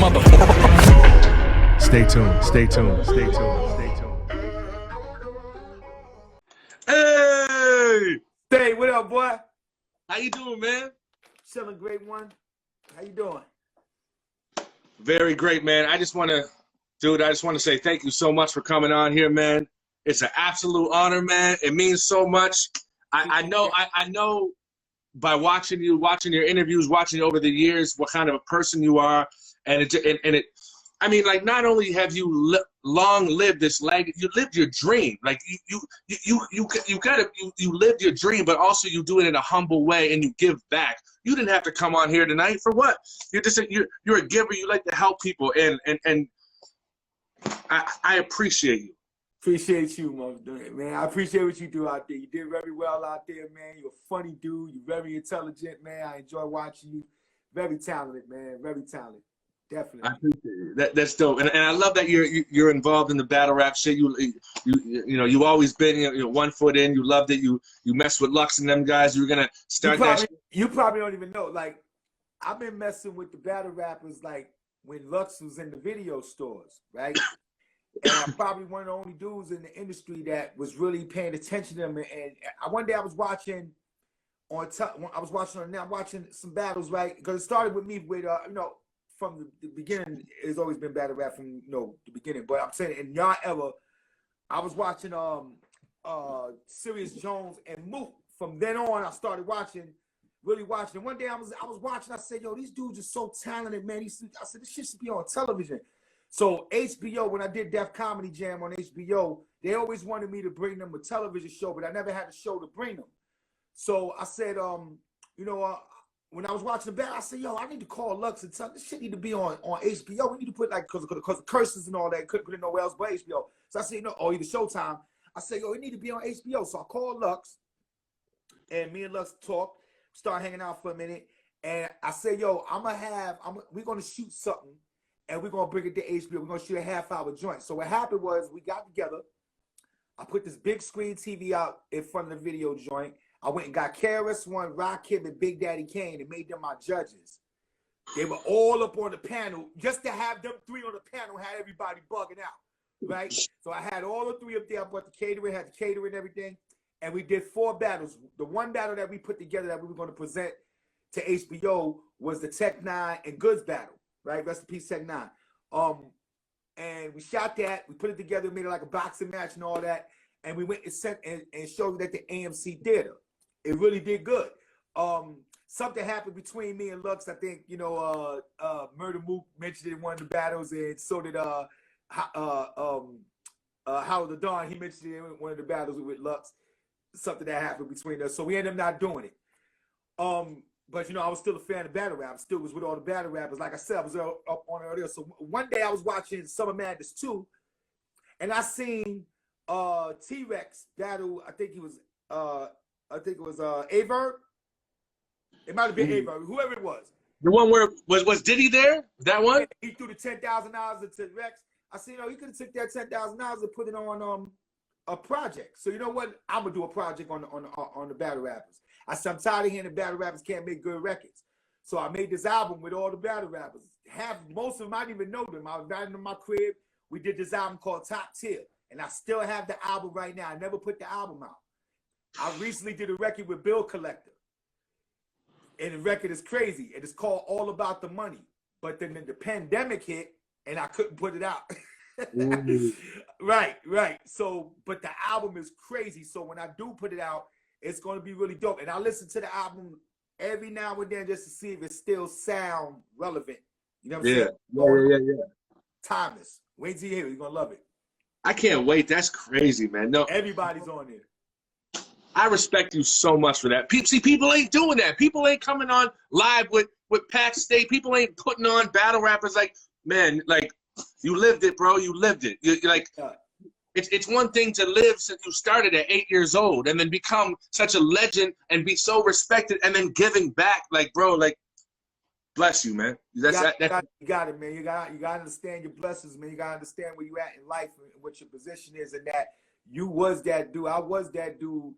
motherfucker. Stay tuned, stay tuned, stay tuned, stay tuned. Hey! Stay, what up, boy? How you doing, man? Chilling, great one. How you doing? Very great, man. I just want to say thank you so much for coming on here, man. It's an absolute honor, man. It means so much. I know by watching you, watching your interviews, watching you over the years, what kind of a person you are, I mean, like, not only have you long lived this leg, you lived your dream. Like you lived your dream, but also you do it in a humble way and you give back. You didn't have to come on here tonight for what? You're a giver. You like to help people, and I appreciate you. Appreciate you, man. I appreciate what you do out there. You did very well out there, man. You're a funny dude. You're very intelligent, man. I enjoy watching you. Very talented, man. Very talented. Definitely. I appreciate it. That's dope, and I love that you're involved in the battle rap shit. You've always been 1 foot in. You loved it. You mess with Lux and them guys. You were gonna start You probably don't even know. Like, I've been messing with the battle rappers like when Lux was in the video stores, right? And I'm probably one of the only dudes in the industry that was really paying attention to them. And one day I was watching watching some battles, right? Because it started with me with from the beginning. It's always been battle rap from the beginning. But I'm saying in y'all era, I was watching Serious Jones and Mook. From then on, I started really watching. And one day I was watching. I said, "Yo, these dudes are so talented, man." I said, "This shit should be on television." So HBO, when I did Def Comedy Jam on HBO, they always wanted me to bring them a television show, but I never had a show to bring them. So I said, when I was watching the battle, I said, "Yo, I need to call Lux and tell this shit need to be on HBO. We need to put because of curses and all that. Couldn't put it nowhere else but HBO." So I said, or either Showtime. I said, "Yo, it need to be on HBO." So I called Lux, and me and Lux talked, start hanging out for a minute, and I said, "Yo, we're gonna shoot something. And we're going to bring it to HBO. We're going to shoot a half-hour joint." So what happened was we got together. I put this big screen TV out in front of the video joint. I went and got KRS-One, Rakim, and Big Daddy Kane and made them my judges. They were all up on the panel. Just to have them three on the panel had everybody bugging out, right? So I had all the three up there. I bought the catering, had the catering and everything. And we did 4 battles. The one battle that we put together that we were going to present to HBO was the Tech 9 and Goods battle. Right, rest in peace, Tech 9. And we shot that. We put it together, made it like a boxing match and all that. And we went and showed it at the AMC Theater. It really did good. Something happened between me and Lux. I think Murder Mook mentioned it in one of the battles, and so did Howard the Dawn. He mentioned it in one of the battles with Lux. Something that happened between us, so we ended up not doing it. But I was still a fan of battle rap. Still was with all the battle rappers. Like I said, I was up on it earlier. So one day I was watching Summer Madness 2, and I seen T-Rex battle. I think it was Averb. It might have been Averb, whoever it was. The one where was Diddy there? That one? He threw the $10,000 into Rex. I said, he could have took that $10,000 and put it on a project. So you know what? I'm gonna do a project on the battle rappers. I said, I'm tired of hearing the battle rappers can't make good records. So I made this album with all the battle rappers. Most of them, I didn't even know them. I was riding in my crib. We did this album called Top Tier. And I still have the album right now. I never put the album out. I recently did a record with Bill Collector. And the record is crazy. And it's called All About the Money. But then the pandemic hit and I couldn't put it out. Right. So, but the album is crazy. So when I do put it out, it's going to be really dope. And I listen to the album every now and then just to see if it still sound relevant. You know what I'm saying? Yeah. Timeless. Wait till you hear it. You're going to love it. I can't wait. That's crazy, man. No, everybody's on there. I respect you so much for that. See, people ain't doing that. People ain't coming on live with PatStay. People ain't putting on battle rappers like, man, like, you lived it, bro. You lived it. You're like... It's one thing to live since you started at 8 years old and then become such a legend and be so respected and then giving back. Like, bro, like, bless you, man. You got it, man. You got to understand your blessings, man. You got to understand where you at in life and what your position is, and that you was that dude. I was that dude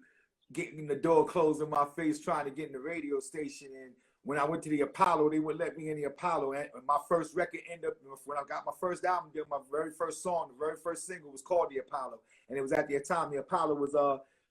getting the door closed in my face trying to get in the radio station. And when I went to the Apollo, they would let me in the Apollo. And my first record ended up, when I got my first album deal, my very first song, the very first single was called The Apollo. And it was at the time the Apollo was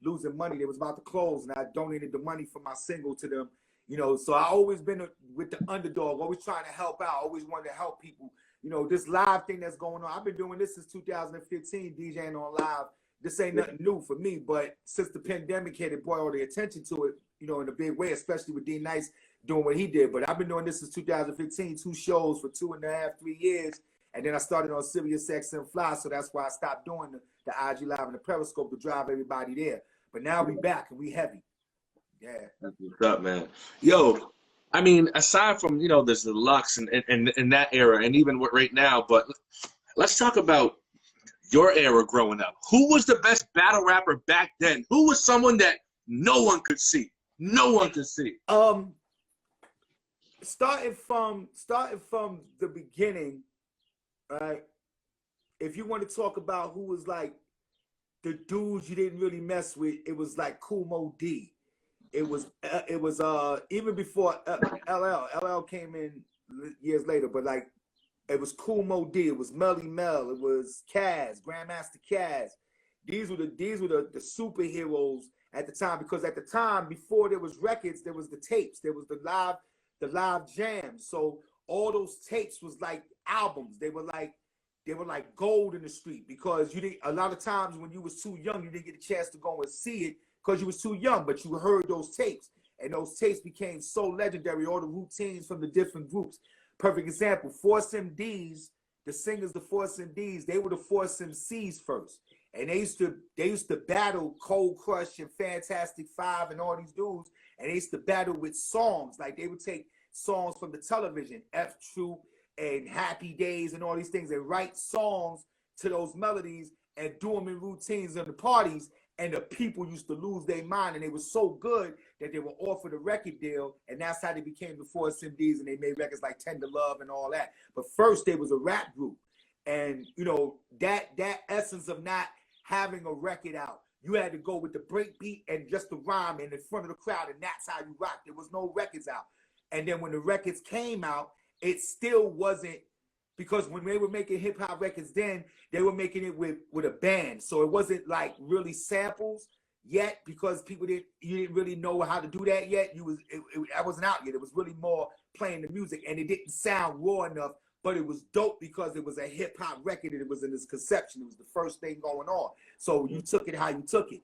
losing money. They was about to close, and I donated the money for my single to them. You know, so I always been with the underdog, always trying to help out, always wanted to help people. You know, this live thing that's going on, I've been doing this since 2015, DJing on live. This ain't nothing new for me, but since the pandemic hit, it brought all the attention to it, you know, in a big way, especially with D Nice doing what he did. But I've been doing this since 2015, 2 shows for 2.5, 3 years. And then I started on Sirius XM Fly, so that's why I stopped doing the IG Live and the Periscope to drive everybody there. But now we back and we heavy. Yeah. That's what's up, man. Yo, I mean, aside from, you know, there's the Lux and that era, and even right now, but let's talk about your era growing up. Who was the best battle rapper back then? Who was someone that no one could see? No one could see. Starting from the beginning, right? If you want to talk about who was like the dudes you didn't really mess with, it was like Kool Moe Dee. It was even before LL came in years later, but like it was Kool Moe Dee, it was Melly Mel, it was Kaz, Grandmaster Kaz. These were the superheroes at the time, because at the time before there was records, there was the tapes, there was the live jams. So all those tapes was like albums. They were like gold in the street, because you didn't, a lot of times when you was too young, you didn't get a chance to go and see it because you was too young, but you heard those tapes, and those tapes became so legendary, all the routines from the different groups. Perfect example, Force MDs, the singers, the Force MDs, they were the Force MCs first. And they used to battle Cold Crush and Fantastic Five and all these dudes, and they used to battle with songs. Like they would take songs from the television, F Troop and Happy Days and all these things, and write songs to those melodies and do them in routines in the parties. And the people used to lose their mind, and they were so good that they were offered a record deal, and that's how they became the Force MDs, and they made records like Tender Love and all that. But first, they was a rap group, and you know that essence of not having a record out, you had to go with the break beat and just the rhyme in front of the crowd, and that's how you rocked. There was no records out, and then when the records came out, it still wasn't. Because when they were making hip hop records then, they were making it with a band. So it wasn't like really samples yet, because you didn't really know how to do that yet. That wasn't out yet. It was really more playing the music, and it didn't sound raw enough, but it was dope because it was a hip hop record and it was in its conception. It was the first thing going on. So you took it how you took it.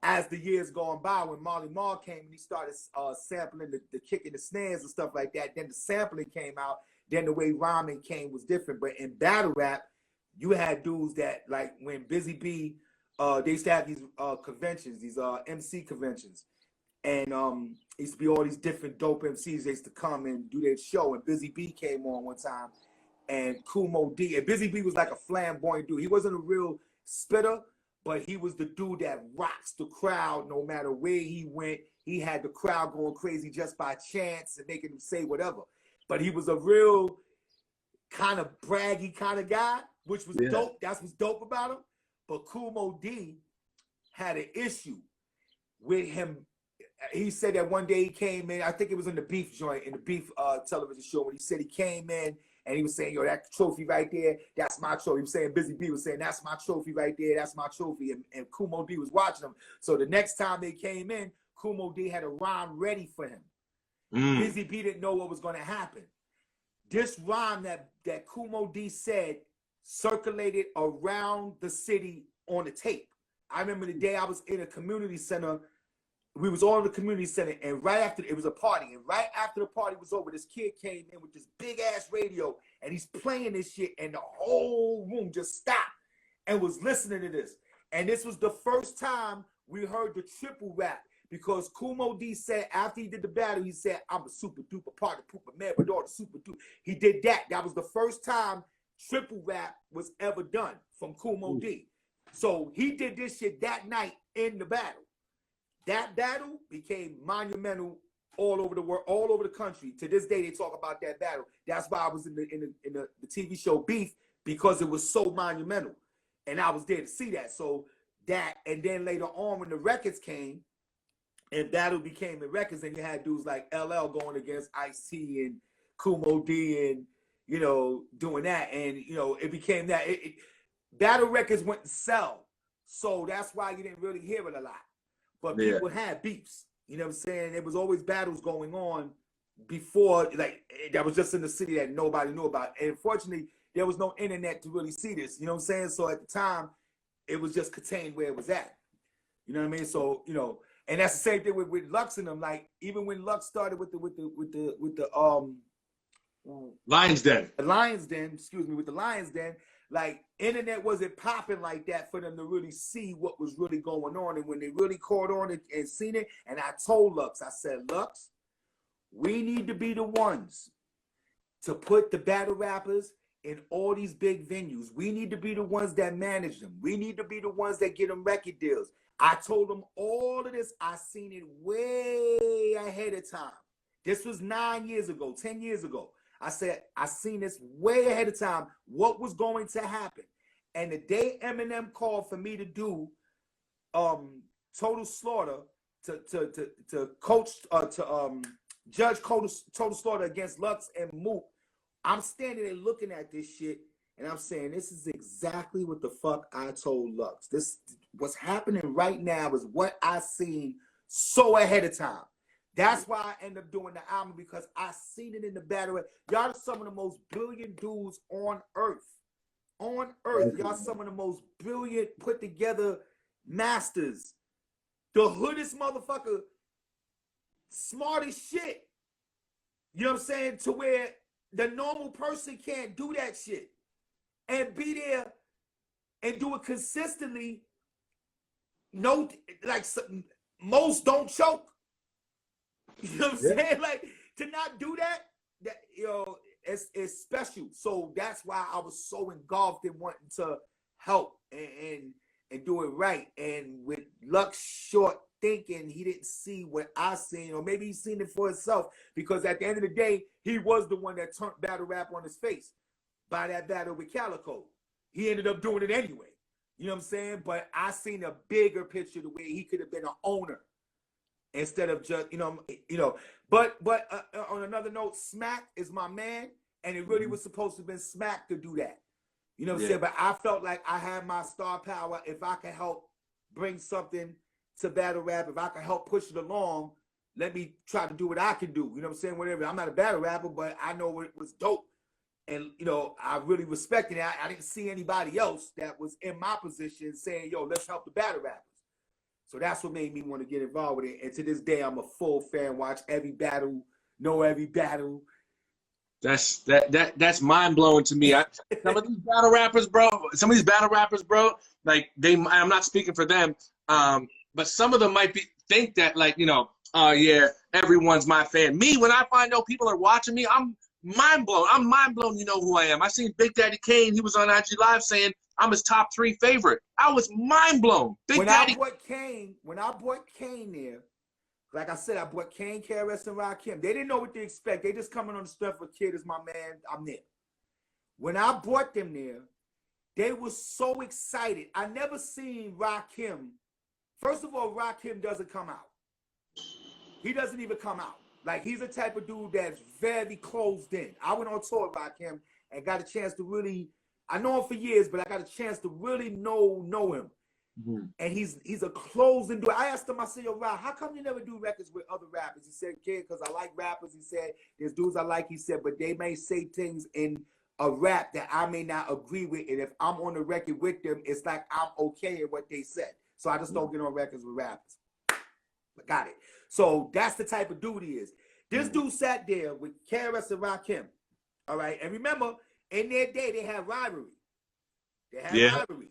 As the years going by, when Marley Marl came and he started sampling the kick and the snares and stuff like that, then the sampling came out. Then the way rhyming came was different. But in battle rap, you had dudes that, like when Busy B, they used to have these conventions, these MC conventions. And it used to be all these different dope MCs. They used to come and do their show. And Busy B came on one time. And Kool Moe Dee. And Busy B was like a flamboyant dude. He wasn't a real spitter, but he was the dude that rocks the crowd no matter where he went. He had the crowd going crazy just by chance and making them say whatever. But he was a real kind of braggy kind of guy, which was dope. That's what's dope about him. But Kool Moe Dee had an issue with him. He said that one day he came in, I think it was in the Beef joint, in the Beef television show, when he said he came in and he was saying, yo, that trophy right there, that's my trophy. He was saying, Busy B was saying, that's my trophy right there, that's my trophy. And Kool Moe Dee was watching him. So the next time they came in, Kool Moe Dee had a rhyme ready for him. Busy B didn't know what was going to happen. This rhyme that Kool Moe Dee said circulated around the city on the tape. I remember the day I was in a community center. We was all in the community center, and right after, it was a party, and right after the party was over, this kid came in with this big-ass radio, and he's playing this shit, and the whole room just stopped and was listening to this. And this was the first time we heard the triple rap. Because Kool Moe Dee said, after he did the battle, he said, I'm a super duper party pooper man, my daughter super duper. He did that. That was the first time triple rap was ever done from Kool Moe Dee. So he did this shit that night in the battle. That battle became monumental all over the world, all over the country. To this day, they talk about that battle. That's why I was in the TV show Beef, because it was so monumental. And I was there to see that. So that, and then later on when the records came, and battle became in records, and you had dudes like LL going against Ice-T and Kumo D and, you know, doing that. And, you know, it became that. Battle records went to sell. So that's why you didn't really hear it a lot. But people had beefs. You know what I'm saying? There was always battles going on before, like, that was just in the city that nobody knew about. And unfortunately, there was no internet to really see this. You know what I'm saying? So at the time, it was just contained where it was at. You know what I mean? So, you know, and that's the same thing with Lux and them. Like, even when Lux started with the Lions Den. The Lions Den, excuse me, with the Lions Den, like, internet wasn't popping like that for them to really see what was really going on. And when they really caught on and seen it, and I told Lux, I said, Lux, we need to be the ones to put the battle rappers in all these big venues. We need to be the ones that manage them. We need to be the ones that get them record deals. I told them all of this. I seen it way ahead of time. This was 9 years ago, 10 years ago. I said, I seen this way ahead of time, what was going to happen. And the day Eminem called for me to do Total Slaughter, to coach, to judge Total Slaughter against Lux and Mook, I'm standing there looking at this shit, and I'm saying, this is exactly what the fuck I told Lux. This, what's happening right now is what I seen so ahead of time. That's why I end up doing the album, because I seen it in the battle. Y'all are some of the most brilliant dudes on earth. On earth. Y'all some of the most brilliant, put together masters. The hoodest motherfucker, smart as shit. You know what I'm saying? To where the normal person can't do that shit. And be there and do it consistently. No, like, most don't choke. You know what I'm saying? Like, to not do that, you know, it's special. So that's why I was so engulfed in wanting to help and do it right. And with Lux short thinking, he didn't see what I seen, or maybe he's seen it for himself, because at the end of the day, he was the one that turned battle rap on his face by that battle with Calico. He ended up doing it anyway. You know what I'm saying? But I seen a bigger picture, the way he could have been an owner. Instead of just, you know, but on another note, Smack is my man, and it really was supposed to have been Smack to do that. You know what I'm saying? But I felt like I had my star power. If I could help bring something to battle rap, if I could help push it along, let me try to do what I can do. You know what I'm saying? Whatever. I'm not a battle rapper, but I know it was dope. And, you know, I really respected it. I didn't see anybody else that was in my position saying, yo, let's help the battle rappers. So that's what made me want to get involved with it. And to this day, I'm a full fan, watch every battle, know every battle. That's mind blowing to me. Some of these battle rappers, bro, like I'm not speaking for them, but some of them might think that, like, you know, oh yeah, everyone's my fan. Me, when I find out people are watching me, I'm mind blown. I'm mind blown. You know who I am. I seen Big Daddy Kane. He was on IG Live saying I'm his top 3 favorite. I was mind blown. When I bought Kane there, like I said, I bought Kane, KRS, and Rakim. They didn't know what to expect. They just coming on the strength of Kid is my man. I'm there. When I bought them there, they were so excited. I never seen Rakim. First of all, Rakim doesn't come out. He doesn't even come out. Like, he's the type of dude that's very closed in. I went on tour with Rakim and got a chance to really, I know him for years, but I got a chance to really know him. And he's a closing dude. I asked him, I said, yo, Rob, how come you never do records with other rappers? He said, kid, because I like rappers. He said, there's dudes I like, he said, but they may say things in a rap that I may not agree with. And if I'm on the record with them, it's like I'm okay at what they said. So I just don't get on records with rappers. Got it. So that's the type of dude he is. This dude sat there with KRS and Rakim. All right. And remember, in their day, they had rivalry. They had rivalry.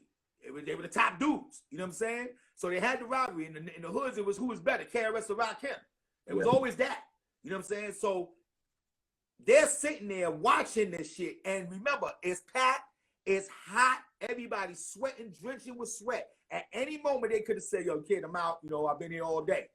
They were the top dudes. You know what I'm saying? So they had the rivalry. In the hoods, it was who was better, KRS or Rakim. It was always that. You know what I'm saying? So they're sitting there watching this shit. And remember, it's packed. It's hot. Everybody's sweating, drenching with sweat. At any moment, they could have said, yo, kid, I'm out. You know, I've been here all day.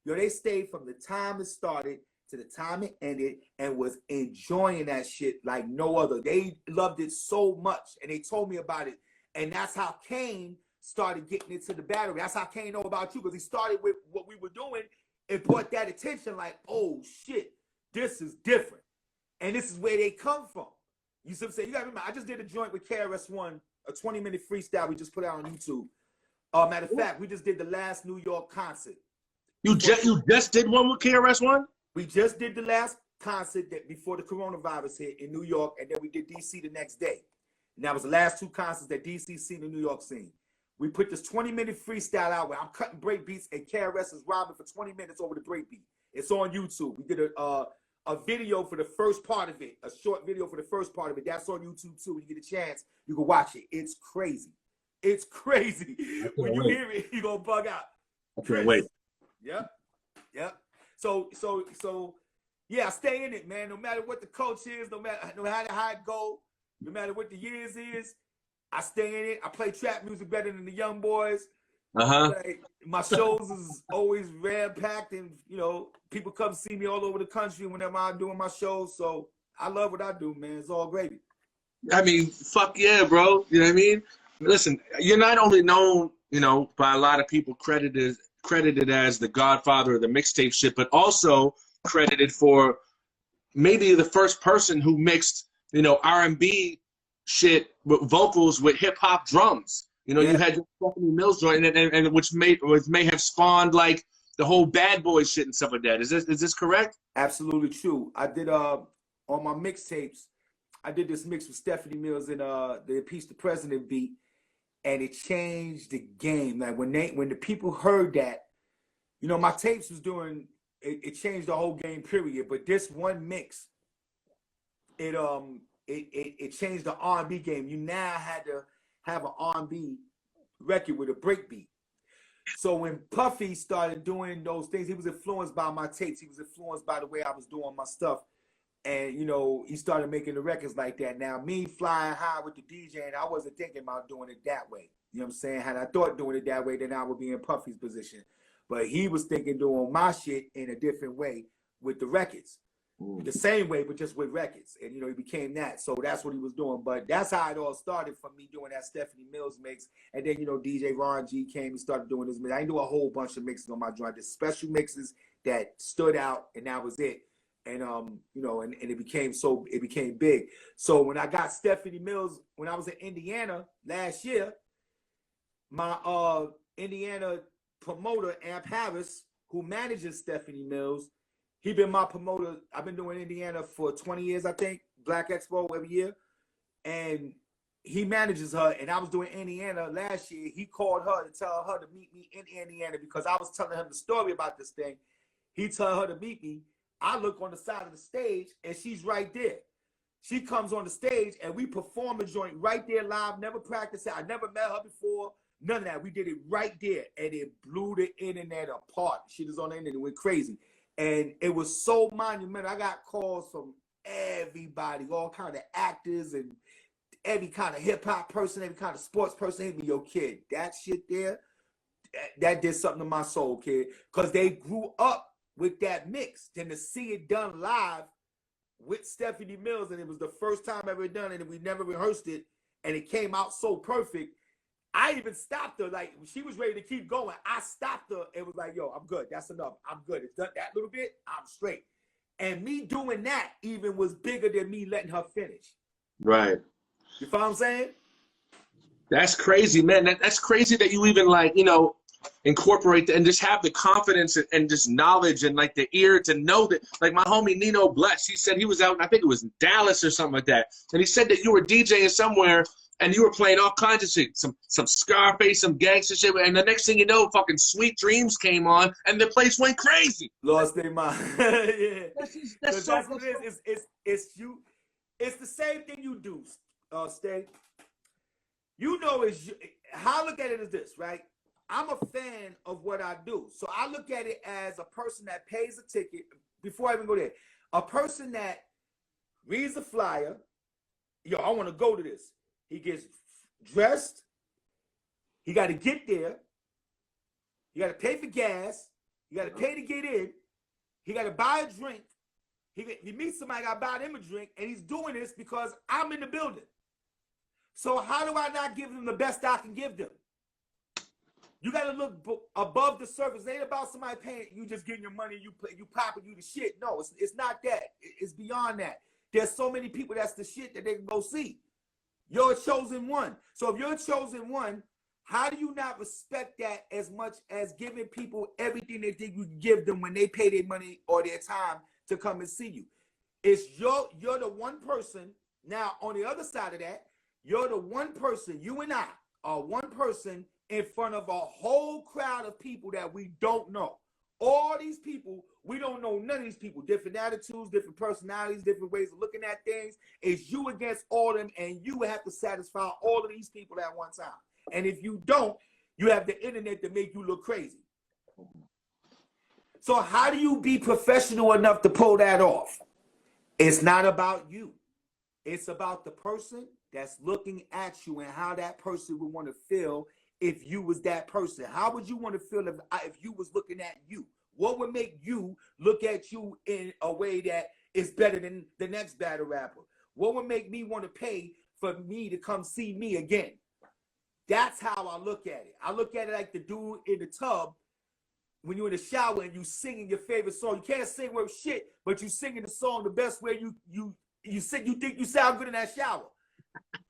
Yo, they stayed from the time it started to the time it ended and was enjoying that shit like no other. They loved it so much, and they told me about it. And that's how Kane started getting into the battery. That's how Kane know about you, because he started with what we were doing. it brought that attention like, oh shit, this is different. And this is where they come from. You see what I'm saying? You gotta remember, I just did a joint with KRS-One, a 20-minute freestyle we just put out on YouTube. Matter of fact, we just did the last New York concert. You just did one with KRS-One? We just did the last concert that before the coronavirus hit in New York, and then we did DC the next day. And that was the last 2 concerts that DC seen in New York scene. We put this 20-minute freestyle out where I'm cutting break beats and KRS is rhyming for 20 minutes over the break beat. It's on YouTube. We did a video for the first part of it, a short video for the first part of it. That's on YouTube too. When you get a chance, you can watch it. It's crazy. It's crazy. When you hear it, you're gonna bug out. I can't wait. Yep. Yep. So yeah, I stay in it, man. No matter what the coach is, no matter how it go, no matter what the years is, I stay in it. I play trap music better than the young boys. Like, my shows is always ram-packed, and you know, people come see me all over the country whenever I'm doing my shows. So I love what I do, man. It's all gravy. I mean, fuck yeah, bro. You know what I mean? Listen, you're not only known, you know, by a lot of people credited as the godfather of the mixtape shit, but also credited for maybe the first person who mixed, you know, R&B shit with vocals with hip hop drums. You know, you had your Stephanie Mills joint, and which may have spawned like the whole Bad Boy shit and stuff like that. Is this correct? Absolutely true. I did on my mixtapes, I did this mix with Stephanie Mills and the Impeach the President beat, and it changed the game. Like when the people heard that, you know, my tapes was doing it changed the whole game, period. But this one mix, it changed the R&B game. You now had to have an R&B record with a break beat. So when Puffy started doing those things, he was influenced by my tapes. He was influenced by the way I was doing my stuff. And, you know, he started making the records like that. Now, me flying high with the DJ, and I wasn't thinking about doing it that way. You know what I'm saying? Had I thought doing it that way, then I would be in Puffy's position. But he was thinking doing my shit in a different way with the records. The same way, but just with records. And, you know, he became that. So that's what he was doing. But that's how it all started, from me doing that Stephanie Mills mix. And then, you know, DJ Ron G came and started doing his mix. I didn't do a whole bunch of mixes on my joint. Just special mixes that stood out, and that was it. And you know, and it became big. So when I got Stephanie Mills, when I was in Indiana last year, my Indiana promoter, Amp Harris, who manages Stephanie Mills, he been my promoter. I've been doing Indiana for 20 years, I think, Black Expo every year. And he manages her, and I was doing Indiana last year. He called her to tell her to meet me in Indiana because I was telling him the story about this thing. He told her to meet me. I look on the side of the stage, and she's right there. She comes on the stage, and we perform a joint right there live. Never practiced it. I never met her before. None of that. We did it right there, and it blew the internet apart. She was on the internet. It went crazy. And it was so monumental. I got calls from everybody, all kind of actors and every kind of hip-hop person, every kind of sports person. Hit me, yo, kid, that shit there, that did something to my soul, kid. Because they grew up with that mix. Then to see it done live with Stephanie Mills, and it was the first time ever done it, and we never rehearsed it, and it came out so perfect. I even stopped her. Like, she was ready to keep going. I stopped her and was like, yo, I'm good. That's enough. I'm good. It's done that little bit. I'm straight. And me doing that even was bigger than me letting her finish. Right. You feel what I'm saying? That's crazy, man. That's crazy that you even, like, you know, incorporate and just have the confidence and just knowledge and like the ear to know that. Like my homie Nino Bless, he said he was out, I think it was in Dallas or something like that, and he said that you were DJing somewhere and you were playing all kinds of shit, some Scarface, some gangster shit, and the next thing you know, fucking Sweet Dreams came on and the place went crazy. Lost their mind. Yeah. That's what it is. It's you. It's the same thing you do, Stay. You know, how I look at it is this, right? I'm a fan of what I do. So I look at it as a person that pays a ticket. Before I even go there, a person that reads a flyer, yo, I want to go to this. He gets dressed. He got to get there. You got to pay for gas. You got to pay to get in. He got to buy a drink. He meets somebody, got to buy them a drink, and he's doing this because I'm in the building. So how do I not give them the best I can give them? You got to look above the surface. It ain't about somebody paying you, just getting your money, you popping you the shit. No, it's not that. It's beyond that. There's so many people that's the shit that they can go see. You're a chosen one. So if you're a chosen one, how do you not respect that as much as giving people everything they think you can give them when they pay their money or their time to come and see you? You're the one person. Now, on the other side of that, you're the one person, you and I are one person in front of a whole crowd of people that we don't know. All these people, we don't know none of these people. Different attitudes, different personalities, different ways of looking at things. It's you against all of them, and you have to satisfy all of these people at one time. And if you don't, you have the internet to make you look crazy. So how do you be professional enough to pull that off? It's not about you. It's about the person that's looking at you and how that person would want to feel if you was that person. How would you want to feel if you was looking at you? What would make you look at you in a way that is better than the next battle rapper? What would make me want to pay for me to come see me again? That's how I look at it. I look at it like the dude in the tub when you're in the shower and you singing your favorite song. You can't sing worth shit, but you singing the song the best way you think you sound good in that shower.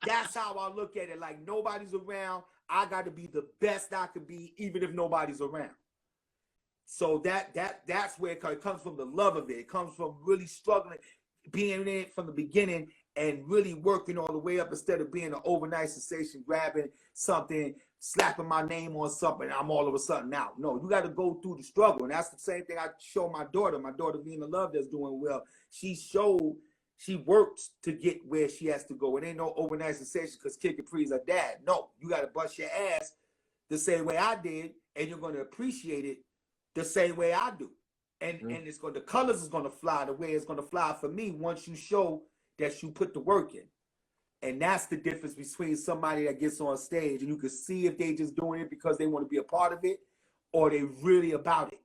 That's how I look at it. Like, nobody's around. I got to be the best I can be, even if nobody's around. So that's where it comes from, the love of it. It comes from really struggling, being in it from the beginning and really working all the way up instead of being an overnight sensation, grabbing something, slapping my name on something, I'm all of a sudden out. No, you got to go through the struggle. And that's the same thing I show my daughter Vina Love, that's doing well. She works to get where she has to go. It ain't no overnight sensation because Kid Capri is her dad. No, you got to bust your ass the same way I did, and you're going to appreciate it the same way I do. And it's the colors is going to fly the way it's going to fly for me once you show that you put the work in. And that's the difference between somebody that gets on stage and you can see if they just doing it because they want to be a part of it or they really about it.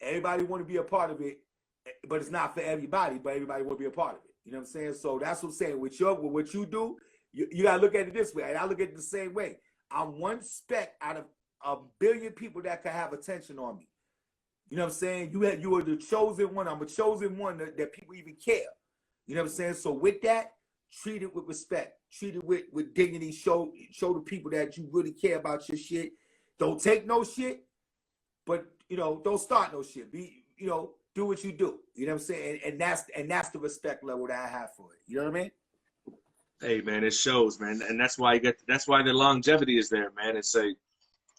Everybody want to be a part of it, but it's not for everybody, but everybody want to be a part of it. You know what I'm saying? So that's what I'm saying. With what you do, you got to look at it this way. And I look at it the same way. I'm one speck out of a billion people that can have attention on me. You know what I'm saying? You are the chosen one. I'm a chosen one that people even care. You know what I'm saying? So with that, treat it with respect. Treat it with dignity. Show the people that you really care about your shit. Don't take no shit, but don't start no shit. Do what you do. You know what I'm saying? And that's the respect level that I have for it. You know what I mean? Hey man, it shows, man, and that's why the longevity is there, man.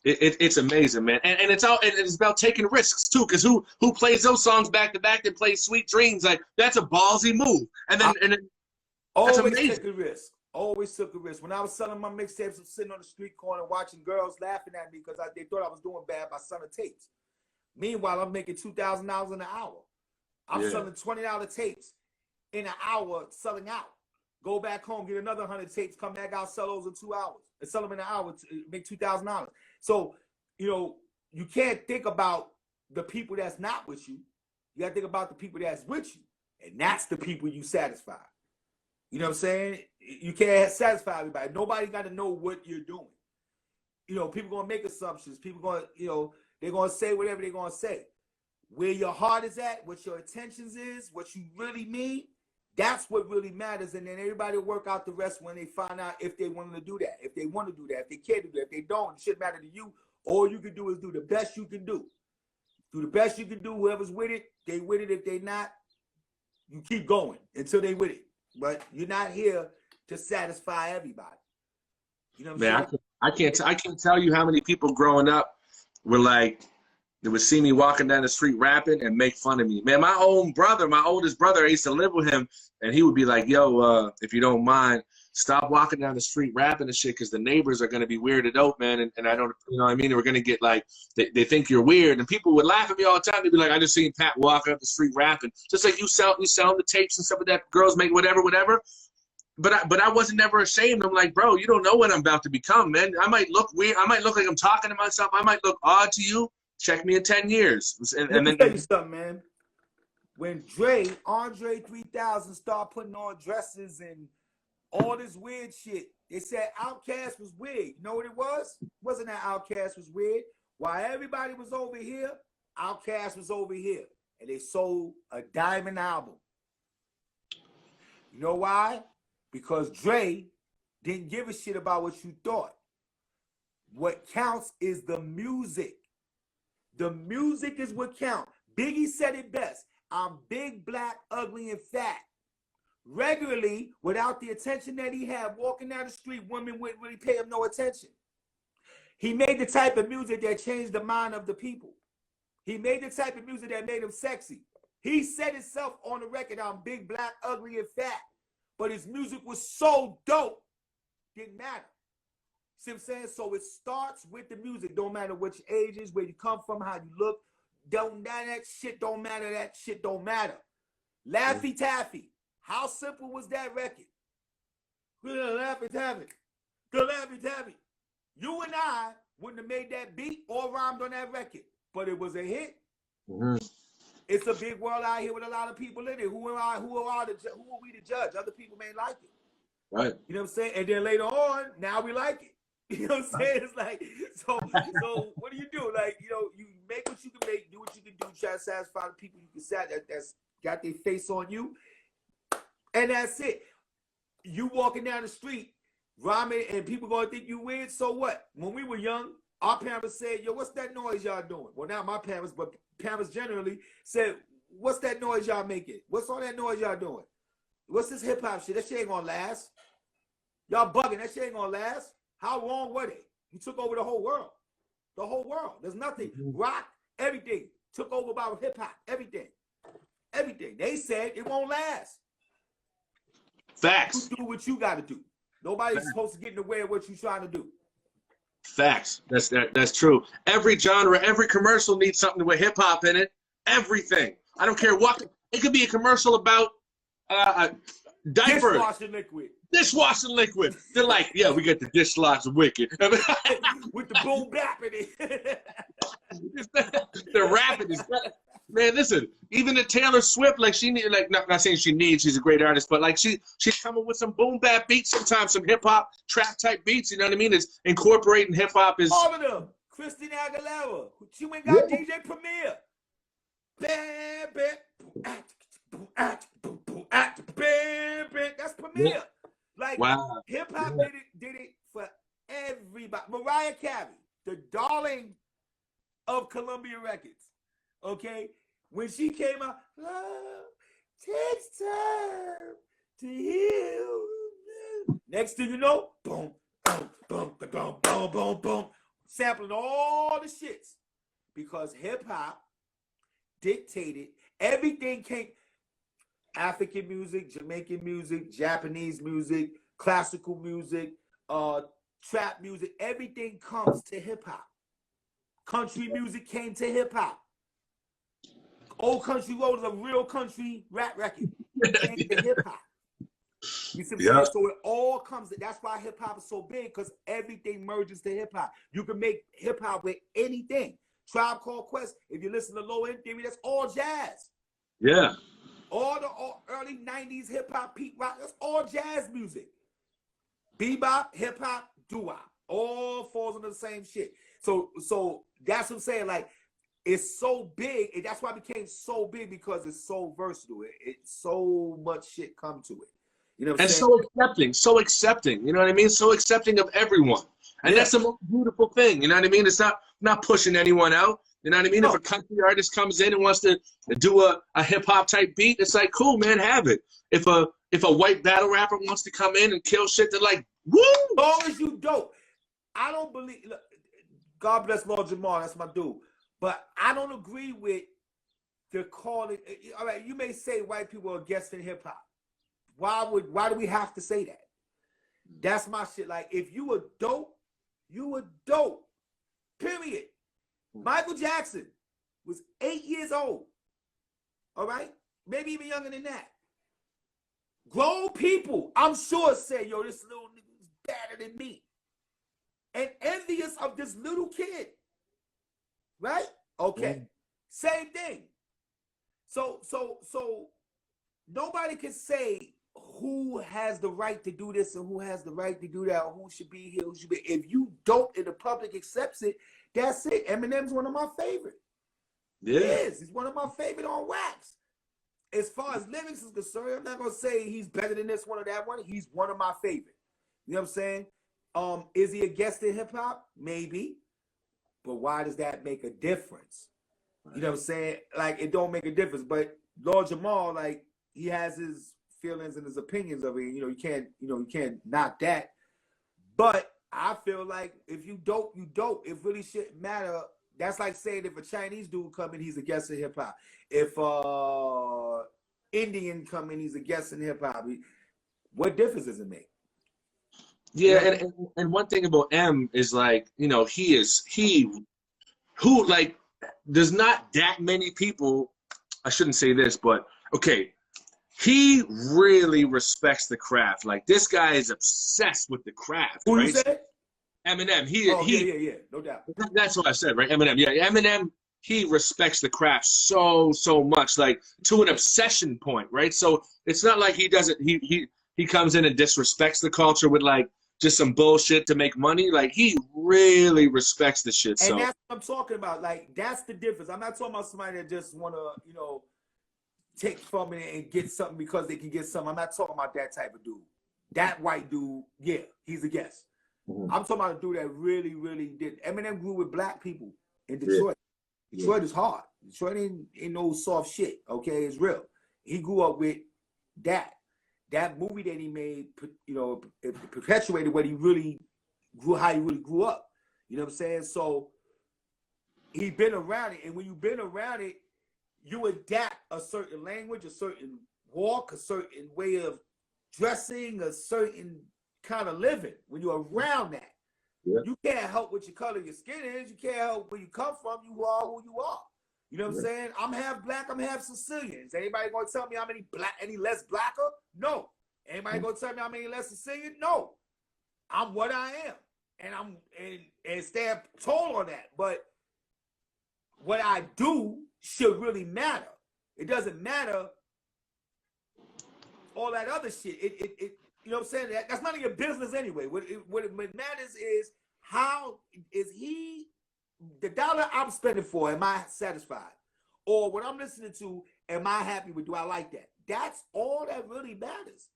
It's amazing, man, and it's about taking risks too, because who plays those songs back to back that plays Sweet Dreams? Like, that's a ballsy move, and then always took a risk. Always took a risk. When I was selling my mixtapes, I'm sitting on the street corner watching girls laughing at me because they thought I was doing bad by selling tapes. Meanwhile, I'm making $2,000 in an hour. I'm selling $20 tapes in an hour, selling out. Go back home, get another 100 tapes, come back out, sell those in 2 hours, and sell them in an hour to make $2,000. So, you can't think about the people that's not with you. You got to think about the people that's with you, and that's the people you satisfy. You know what I'm saying? You can't satisfy everybody. Nobody got to know what you're doing. People going to make assumptions. People going to, they're going to say whatever they're going to say. Where your heart is at, what your intentions is, what you really mean, that's what really matters. And then everybody will work out the rest when they find out if they want to do that, if they want to do that, if they care to do that. If they don't, it shouldn't matter to you. All you can do is do the best you can do. Do the best you can do. Whoever's with it, they with it. If they not, you keep going until they with it. But you're not here to satisfy everybody. You know what I'm saying? I can't tell you how many people growing up were like, they would see me walking down the street rapping and make fun of me. Man, my oldest brother, I used to live with him, and he would be like, yo, if you don't mind, stop walking down the street rapping and shit, because the neighbors are going to be weirded out, man, and I don't, you know what I mean? We're going to get like, they think you're weird, and people would laugh at me all the time. They'd be like, I just seen Pat walking up the street rapping. Just like you sell the tapes and stuff like that, girls make whatever. But I wasn't never ashamed. I'm like, bro, you don't know what I'm about to become, man. I might look weird. I might look like I'm talking to myself. I might look odd to you. Check me in 10 years. Let me tell you something, man. When Andre 3000 started putting on dresses and all this weird shit, they said Outkast was weird. You know what it was? It wasn't that Outkast was weird. While everybody was over here, Outkast was over here. And they sold a diamond album. You know why? Because Dre didn't give a shit about what you thought. What counts is the music. The music is what counts. Biggie said it best. I'm big, black, ugly, and fat. Regularly, without the attention that he had, walking down the street, women wouldn't really pay him no attention. He made the type of music that changed the mind of the people. He made the type of music that made him sexy. He said himself on the record, I'm big, black, ugly, and fat. But his music was so dope, didn't matter. See what I'm saying? So it starts with the music. Don't matter which ages, where you come from, how you look. Don't matter. That shit don't matter. That shit don't matter. Laffy Taffy. How simple was that record? Laffy Taffy. The Laffy Taffy. You and I wouldn't have made that beat or rhymed on that record, but it was a hit. It's a big world out here with a lot of people in it. Who are we to judge? Other people may like it. Right. You know what I'm saying? And then later on, now we like it. You know what I'm saying? It's like, so what do you do? Like, you know, you make what you can make, do what you can do, try to satisfy the people you can satisfy that's got their face on you. And that's it. You walking down the street, rhyming, and people gonna think you weird, so what? When we were young, our parents said, yo, what's that noise y'all doing? Well, not my parents, but parents generally said, what's that noise y'all making? What's all that noise y'all doing? What's this hip-hop shit? That shit ain't gonna last. Y'all bugging. That shit ain't gonna last. How long were they? You took over the whole world. The whole world. There's nothing. Rock, everything. Took over by hip-hop, everything. Everything. They said it won't last. Facts. You do what you got to do. Nobody's supposed to get in the way of what you're trying to do. Facts. That's true. Every genre, every commercial needs something with hip hop in it. Everything. I don't care what. It could be a commercial about diapers. Dishwashing liquid. They're like, yeah, we got the dishwasher wicked. With the boom bap in it. They're rapping. Man, listen, even the Taylor Swift, like she need, like not saying she needs, she's a great artist, but like she's coming with some boom bap beats sometimes, some hip hop trap type beats. You know what I mean? It's incorporating hip hop is all of them. Christina Aguilera, she went got DJ Premier. Bam, bam, that's Premier. Like hip hop did it for everybody. Mariah Carey, the darling of Columbia Records. Okay, when she came out, love takes time to heal. Next thing you know, boom, boom, boom, boom, boom, boom, boom, sampling all the shits because hip hop dictated everything. Came African music, Jamaican music, Japanese music, classical music, trap music. Everything comes to hip hop. Country music came to hip hop. Old Country Road is a real country rap record. Came to hip hop. You see what I'm saying? So it all comes. That's why hip hop is so big, because everything merges to hip hop. You can make hip hop with anything. Tribe Called Quest. If you listen to Low End Theory, that's all jazz. Yeah. All the early 90s hip hop, Pete Rock, that's all jazz music. Bebop, hip hop, doo-wop. All falls into the same shit. So that's what I'm saying. Like, it's so big, and that's why it became so big, because it's so versatile. It's so much shit come to it. You know what I'm saying? So accepting. You know what I mean? So accepting of everyone. And that's the most beautiful thing. You know what I mean? It's not pushing anyone out. You know what I mean? No. If a country artist comes in and wants to do a hip hop type beat, it's like, cool, man, have it. If a white battle rapper wants to come in and kill shit, they're like, woo! As long as you dope. I don't believe. Look, God bless Lord Jamal. That's my dude. But I don't agree with the calling. All right, you may say white people are against hip hop. Why do we have to say that? That's my shit. Like, if you were dope, you were dope. Period. Michael Jackson was 8 years old. All right? Maybe even younger than that. Grown people, I'm sure, say, yo, this little nigga is better than me. And envious of this little kid. Right? Okay. Same thing. So nobody can say who has the right to do this and who has the right to do that, or who should be here, who should be. If you dope and the public accepts it, That's it. Eminem's one of my favorite. Yeah. He is. He's one of my favorite on wax. As far as lyrics is concerned, I'm not gonna say he's better than this one or that one. He's one of my favorite. You know what I'm saying? Is he a guest in hip hop? Maybe. But why does that make a difference? You know what I'm saying? Like, it don't make a difference. But Lord Jamal, like, he has his feelings and his opinions of it. You can't knock that. But I feel like if you dope, you dope. It really shouldn't matter. That's like saying if a Chinese dude come in, he's a guest in hip hop. If Indian come in, he's a guest in hip hop. What difference does it make? Yeah, and one thing about M is, like, you know, there's not that many people, I shouldn't say this, but okay, he really respects the craft. Like, this guy is obsessed with the craft. Who right? you said? Eminem. Yeah, no doubt. That's what I said, right? Eminem. Yeah, Eminem, he respects the craft so much, like, to an obsession point, right? So it's not like he doesn't, he comes in and disrespects the culture with, like, just some bullshit to make money. Like, he really respects the shit. And that's what I'm talking about. Like, that's the difference. I'm not talking about somebody that just want to, you know, take from it and get something because they can get something. I'm not talking about that type of dude. That white dude, yeah, he's a guest. I'm talking about a dude that really, really did. Eminem grew with black people in Detroit. Yeah. Detroit is hard. Detroit ain't no soft shit, okay? It's real. He grew up with that. That movie that he made, you know, it perpetuated what he really grew, how he really grew up. You know what I'm saying? So he been around it, and when you've been around it, you adapt a certain language, a certain walk, a certain way of dressing, a certain kind of living. When you're around that, you can't help what your color your skin is. You can't help where you come from. You are who you are. You know what I'm saying? I'm half black, I'm half Sicilian. Is anybody gonna tell me I'm any less blacker? No. Anybody gonna tell me I'm any less Sicilian? No. I'm what I am. And I'm and stand tall on that. But what I do should really matter. It doesn't matter all that other shit. It you know what I'm saying? That's none of your business anyway. What matters is, how is he, the dollar I'm spending for, am I satisfied? Or what I'm listening to, am I happy with? Do I like that? That's all that really matters.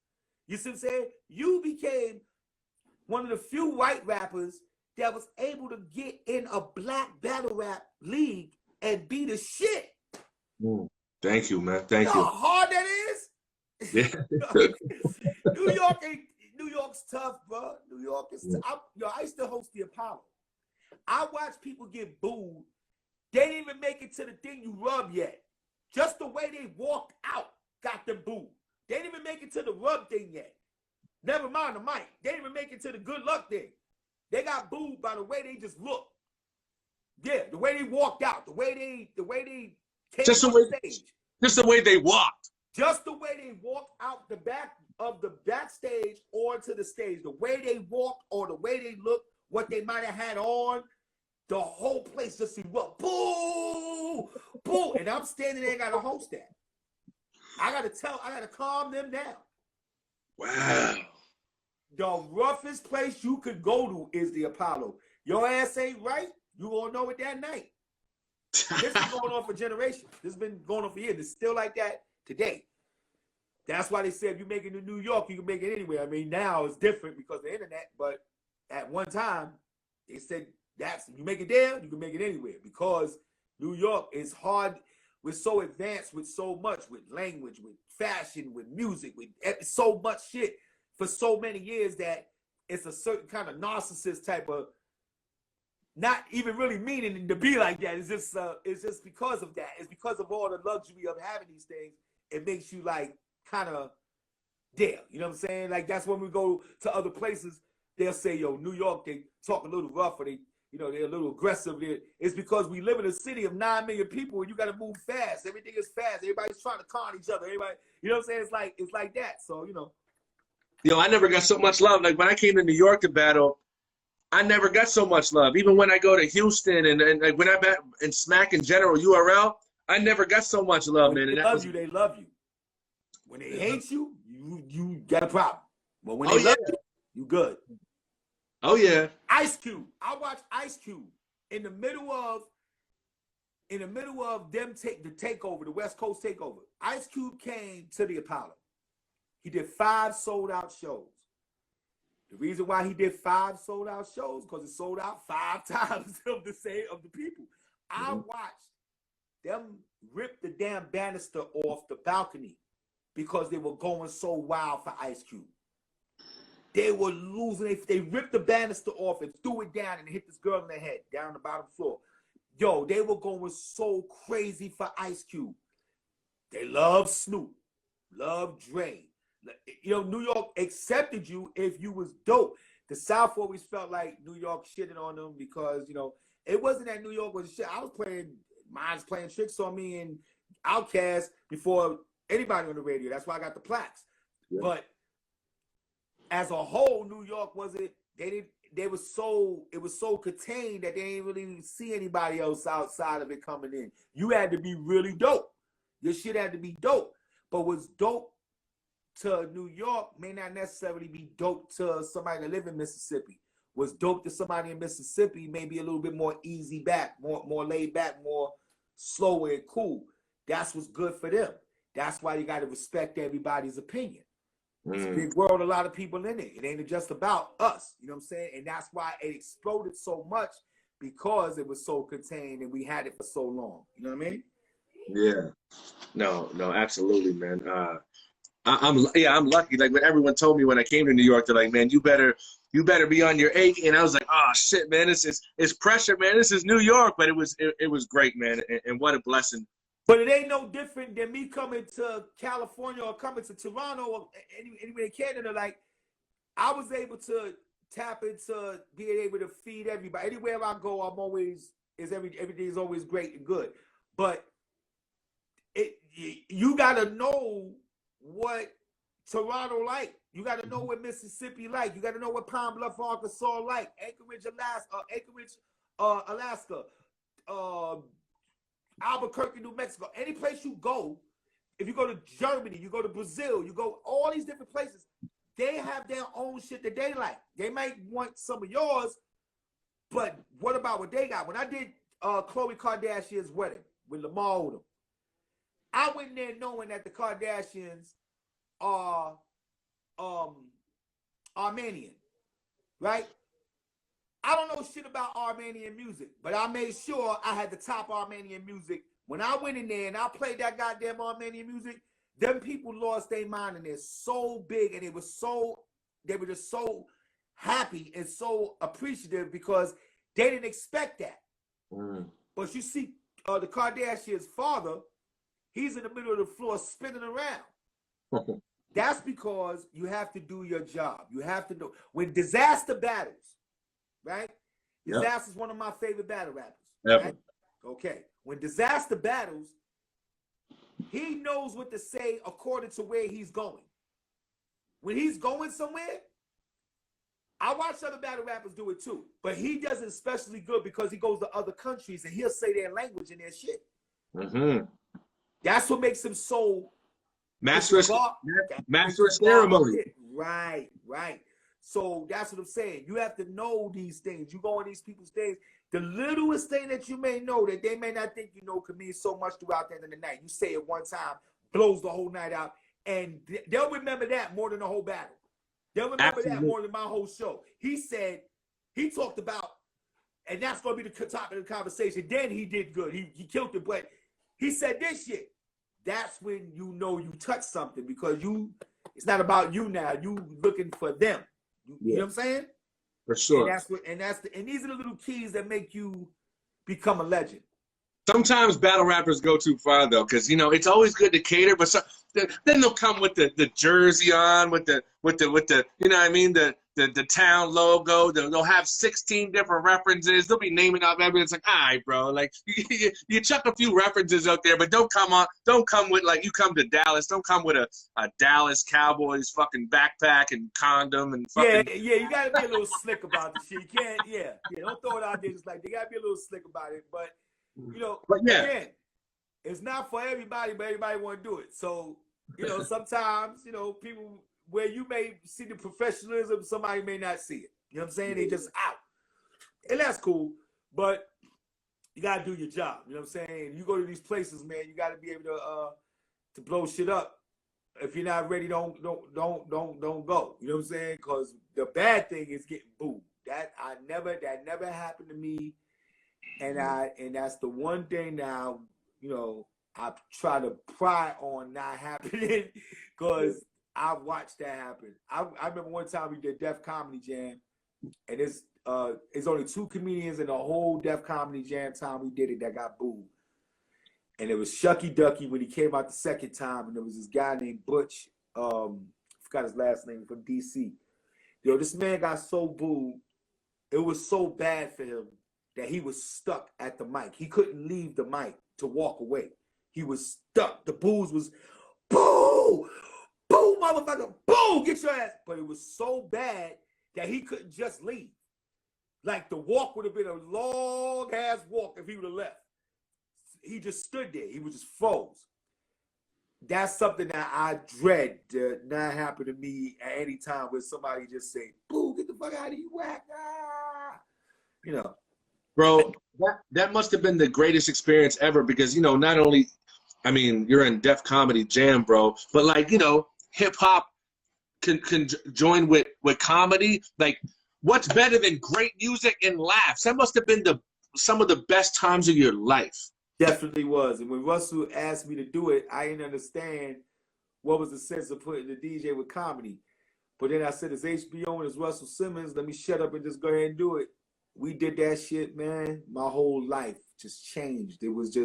You see what I'm saying? You became one of the few white rappers that was able to get in a black battle rap league and be the shit. Thank you, man. Thank you. How hard that is? Yeah. New York's tough, bro. New York is tough. I used to host the Apollo. I watched people get booed. They didn't even make it to the thing you rub yet. Just the way they walked out got them booed. They didn't even make it to the rub thing yet. Never mind the mic. They didn't even make it to the good luck thing. They got booed by the way they just looked. Yeah, the way they walked out, the way they came just on stage. Just the way they walked. Just the way they walked out the back of the backstage onto the stage. The way they walked or the way they looked, what they might have had on, the whole place just erupted. Boo! Boo! And I'm standing there and gotta host that. I gotta calm them down. Wow. The roughest place you could go to is the Apollo. Your ass ain't right, you gonna know it that night. This is going on for generations. This has been going on for years. It's still like that today. That's why they said if you make it in New York, you can make it anywhere. I mean, now it's different because of the internet, but at one time, they said you make it there, you can make it anywhere, because New York is hard. We're so advanced with so much, with language, with fashion, with music, with so much shit for so many years that it's a certain kind of narcissist type of, not even really meaning to be like that. It's just because of that. It's because of all the luxury of having these things. It makes you like kind of there. You know what I'm saying? Like, that's when we go to other places, they'll say, yo, New York, they talk a little rough, or they're a little aggressive. It's because we live in a city of 9 million people and you got to move fast. Everything is fast. Everybody's trying to con each other. Everybody, you know what I'm saying? It's like that. So, you know. Yo, I never got so much love. Like, when I came to New York to battle, I never got so much love. Even when I go to Houston and like when I bet in Smack in general, URL, I never got so much love, man. When they love you, they love you. When they hate you, you got a problem. But when they love you, you good. Oh yeah. Ice Cube. I watch Ice Cube. in the middle of them the takeover, the West Coast takeover, Ice Cube came to the Apollo. He did 5 sold-out shows. The reason why he did 5 sold-out shows because it sold out 5 times of the people. I watched them rip the damn banister off the balcony because they were going so wild for Ice Cube. They were losing. They ripped the banister off and threw it down and hit this girl in the head down the bottom floor. Yo, they were going so crazy for Ice Cube. They love Snoop, love Dre. You know, New York accepted you if you was dope. The South always felt like New York shitting on them because, you know, it wasn't that New York was shit. I was playing tricks on me and Outkast before anybody on the radio. That's why I got the plaques. Yeah. But as a whole, New York it was so contained that they didn't really see anybody else outside of it coming in. You had to be really dope. Your shit had to be dope. But what's dope to New York may not necessarily be dope to somebody that live in Mississippi. What's dope to somebody in Mississippi may be a little bit more easy back, more laid back, more slower and cool. That's what's good for them. That's why you got to respect everybody's opinion. It's a big world, a lot of people in it. It ain't just about us, you know what I'm saying? And that's why it exploded so much because it was so contained and we had it for so long. You know what I mean? Yeah. No, absolutely, man. I'm lucky. Like when everyone told me when I came to New York, they're like, man, you better be on your A. And I was like, oh shit, man, it's pressure, man. This is New York, but it was great, man, and what a blessing. But it ain't no different than me coming to California or coming to Toronto or anywhere in Canada. Like, I was able to tap into being able to feed everybody. Anywhere I go, everything is always great and good. But you gotta know what Toronto like. You gotta know what Mississippi like. You gotta know what Pine Bluff, Arkansas like. Anchorage, Alaska. Albuquerque, New Mexico, any place you go, if you go to Germany, you go to Brazil, you go all these different places, they have their own shit that they like. They might want some of yours, but what about what they got? When I did Khloe Kardashian's wedding with Lamar Odom, I went there knowing that the Kardashians are Armenian, right? I don't know shit about Armenian music, but I made sure I had the top Armenian music. When I went in there and I played that goddamn Armenian music, them people lost their mind and they're so big and they were just so happy and so appreciative because they didn't expect that. But you see the Kardashians' father, he's in the middle of the floor spinning around. That's because you have to do your job. You have to know when disaster battles. Right? Disaster's one of my favorite battle rappers. Right? Okay. When Disaster battles, he knows what to say according to where he's going. When he's going somewhere, I watch other battle rappers do it too. But he does it especially good because he goes to other countries and he'll say their language and their shit. That's what makes him so master of ceremony. Right. So that's what I'm saying. You have to know these things. You go on these people's things. The littlest thing that you may know that they may not think you know could mean so much throughout the end of the night. You say it one time, blows the whole night out, and they'll remember that more than the whole battle. They'll remember that more than my whole show. He talked about, and that's going to be the topic of the conversation. Then he did good. He killed it, but he said this shit. That's when you know you touched something because it's not about you now. You looking for them. You know what I'm saying? For sure. And these are the little keys that make you become a legend. Sometimes battle rappers go too far though, because it's always good to cater, but then they'll come with the jersey on, with the you know what I mean, the town logo. They'll have 16 different references. They'll be naming off everything. It's like, all right, bro, like you chuck a few references out there, but don't come with like you come to Dallas. Don't come with a Dallas Cowboys fucking backpack and condom and fucking. Yeah, you gotta be a little slick about the shit. You can't, don't throw it out there just like they gotta be a little slick about it, but. Again, it's not for everybody, but everybody want to do it. So, sometimes, people where you may see the professionalism, somebody may not see it. You know what I'm saying? They just out. And that's cool. But you gotta do your job. You know what I'm saying? You go to these places, man. You gotta be able to blow shit up. If you're not ready, don't go. You know what I'm saying? Because the bad thing is getting booed. That never happened to me, and that's the one thing now. You know, I try to pry on not happening because I've watched that happen. I remember one time we did Def Comedy Jam, and it's only 2 comedians in the whole Def Comedy Jam time we did it that got booed. And it was Shucky Ducky when he came out the second time, and there was this guy named Butch, forgot his last name, from DC. Yo, this man got so booed, it was so bad for him that he was stuck at the mic. He couldn't leave the mic to walk away. He was stuck. The boos was, boo, boo, motherfucker, boo, get your ass. But it was so bad that he couldn't just leave. Like the walk would have been a long ass walk if he would have left. He just stood there. He was just froze. That's something that I dread to not happen to me at any time where somebody just say, boo, get the fuck out of you, whack. Ah. You know. Bro, that must have been the greatest experience ever because, you know, not only, I mean, you're in Def Comedy Jam, bro, but like, you know, hip hop can join with comedy. Like, what's better than great music and laughs? That must have been some of the best times of your life. Definitely was. And when Russell asked me to do it, I didn't understand what was the sense of putting the DJ with comedy. But then I said, it's HBO and it's Russell Simmons. Let me shut up and just go ahead and do it. We did that shit, man. My whole life just changed. It was,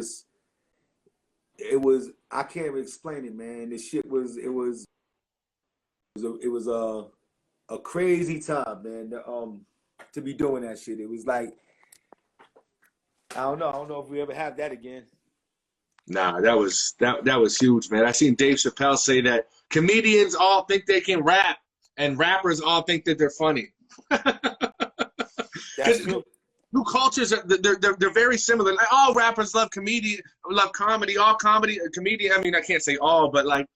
I can't even explain it, man. This shit was, it was a crazy time, man, to be doing that shit. It was like, I don't know if we ever have that again. Nah, that was huge, man. I seen Dave Chappelle say that comedians all think they can rap, and rappers all think that they're funny. That's true. New cultures are they're very similar. Like, all rappers love comedy. All comedian. I mean, I can't say all, but like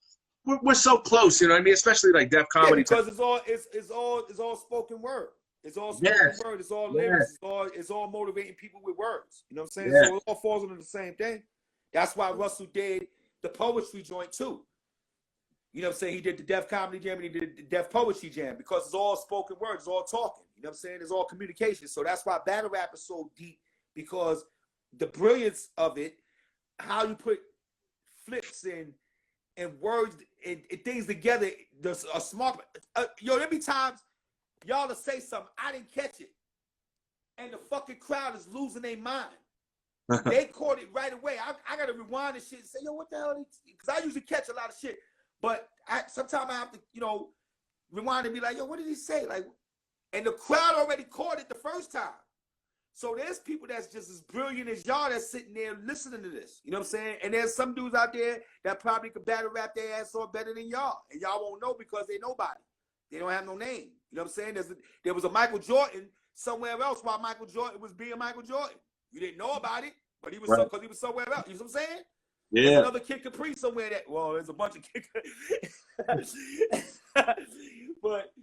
we're so close. You know what I mean? Especially like Def Comedy. Yeah, because it's all spoken word. It's all spoken word. It's all lyrics. It's all motivating people with words. You know what I'm saying? Yes. So it all falls under the same thing. That's why Russell did the poetry joint too. You know what I'm saying? He did the Def Comedy Jam and he did the Def Poetry Jam because it's all spoken word. It's all talking. You know what I'm saying? It's all communication. So that's why battle rap is so deep, because the brilliance of it, how you put flips and words and things together. There's a smart. There be times y'all will say something, I didn't catch it, and the fucking crowd is losing their mind. They caught it right away. I got to rewind and shit and say, yo, what the hell? Because I usually catch a lot of shit, but sometimes I have to, rewind and be like, yo, what did he say? Like, and the crowd already caught it the first time. So there's people that's just as brilliant as y'all that's sitting there listening to this. You know what I'm saying? And there's some dudes out there that probably could battle rap their ass off better than y'all. And y'all won't know because they nobody. They don't have no name. You know what I'm saying? There was a Michael Jordan somewhere else while Michael Jordan was being Michael Jordan. You didn't know about it, but he was because he was somewhere else. You know what I'm saying? Yeah. There's another Kid Capri somewhere there's a bunch of Kid but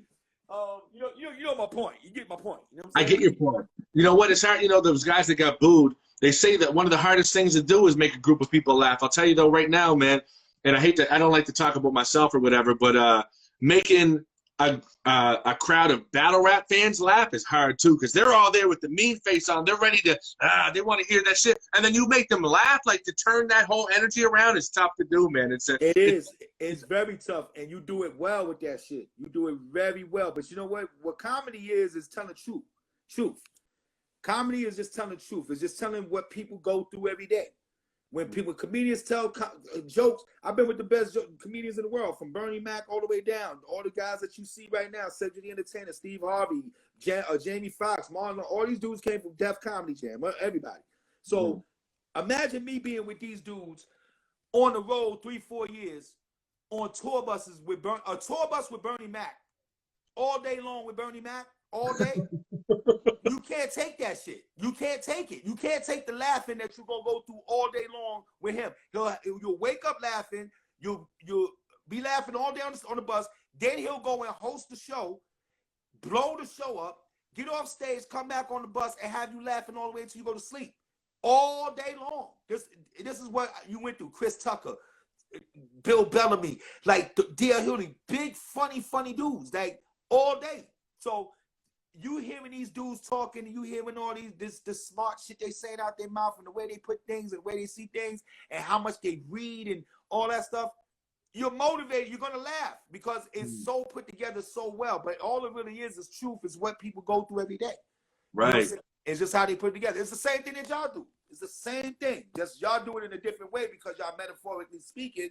you know my point. You get my point. You know what I'm saying? I get your point. You know what? It's hard. Those guys that got booed, they say that one of the hardest things to do is make a group of people laugh. I'll tell you though, right now, man, and I don't like to talk about myself or whatever, but making a crowd of battle rap fans laugh is hard too, because they're all there with the mean face on. They're ready to, they want to hear that shit, and then you make them laugh. Like, to turn that whole energy around is tough to do, man. It's very tough, and you do it well with that shit. You do it very well. But you know what? What comedy is telling the truth. Comedy is just telling the truth. It's just telling what people go through every day. When comedians tell jokes, I've been with the best comedians in the world, from Bernie Mac all the way down. All the guys that you see right now, Cedric the Entertainer, Steve Harvey, Jamie Foxx, Marlon, all these dudes came from Def Comedy Jam, everybody. So imagine me being with these dudes on the road 3-4 years on tour buses with Bernie Mac, all day long with Bernie Mac, all day. You can't take that shit. You can't take it. You can't take the laughing that you're gonna go through all day long with him. You'll wake up laughing. You'll be laughing all day on the bus. Then he'll go and host the show, blow the show up, get off stage, come back on the bus, and have you laughing all the way until you go to sleep. all day long. This is what you went through. Chris Tucker, Bill Bellamy, like D.L. Hewley, big funny dudes, like all day. So you hearing these dudes talking, and you hearing all this smart shit they saying out their mouth, and the way they put things, and the way they see things, and how much they read and all that stuff. You're motivated. You're gonna laugh because it's so put together so well. But all it really is truth. Is what people go through every day. Right. You know, it's just how they put it together. It's the same thing that y'all do. It's the same thing. Just y'all do it in a different way because y'all metaphorically speaking,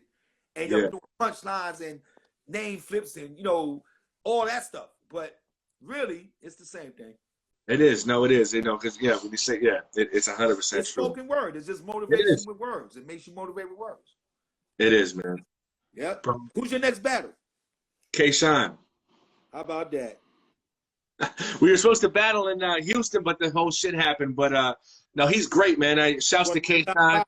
and you're doing punchlines and name flips and all that stuff. But really, it's the same thing. It is. No, it is. Because when you say it's 100% true. It's spoken word. It's just motivation with words. It makes you motivate with words. It is, man. Yep. Who's your next battle? K-Shine. How about that? We were supposed to battle in Houston, but the whole shit happened. But no, he's great, man. Shouts to K-Shine.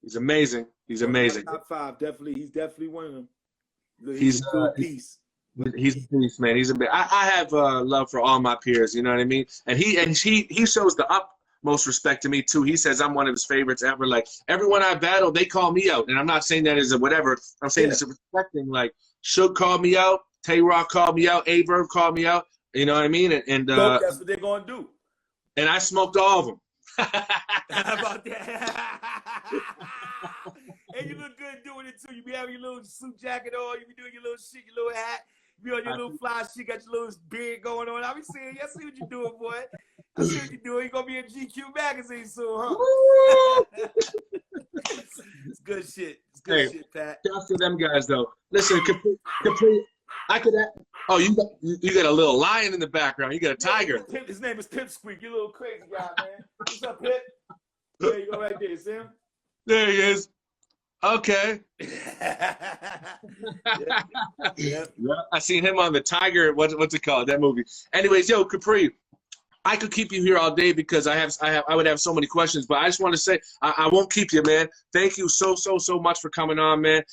He's amazing. He's amazing. Top 5, definitely. He's definitely one of them. He's a beast. He's a beast, man. He's a bit. I have love for all my peers. You know what I mean? And he shows the utmost respect to me too. He says I'm one of his favorites ever. Like everyone I battle, they call me out, and I'm not saying that as a whatever. I'm saying it's a respecting. Like Suge called me out, Tay Rock called me out, A-Verb called me out. You know what I mean? And that's what they're gonna do. And I smoked all of them. How about that? And you look good doing it too. You be having your little suit jacket on. You be doing your little shit, your little hat. You be on your little fly shit. Got your little beard going on. I be seeing. I see what you doing, boy. I see what you doing. You gonna be in GQ magazine soon, huh? It's good shit. It's good shit, Pat. Shouts to them guys though. Listen, Capri. I could. Oh, you got a little lion in the background. You got a tiger. His name is Pipsqueak. You little crazy guy, man. What's up, Pip? There you go, right there. See him? There he is. Okay. Yeah. I seen him on the Tiger. What's it called? That movie. Anyways, yo, Capri, I could keep you here all day because I would have so many questions, but I just want to say I won't keep you, man. Thank you so much for coming on, man.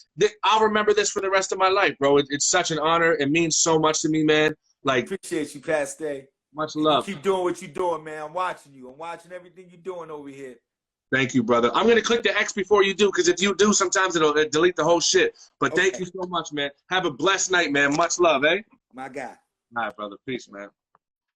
I'll remember this for the rest of my life, bro. It's such an honor. It means so much to me, man. Like, appreciate you, Pat Stay. Much love. You keep doing what you're doing, man. I'm watching you. I'm watching everything you're doing over here. Thank you, brother. I'm going to click the X before you do, because if you do, sometimes it'll delete the whole shit. But thank you so much, man. Have a blessed night, man. Much love, eh? My guy. All right, brother. Peace, man.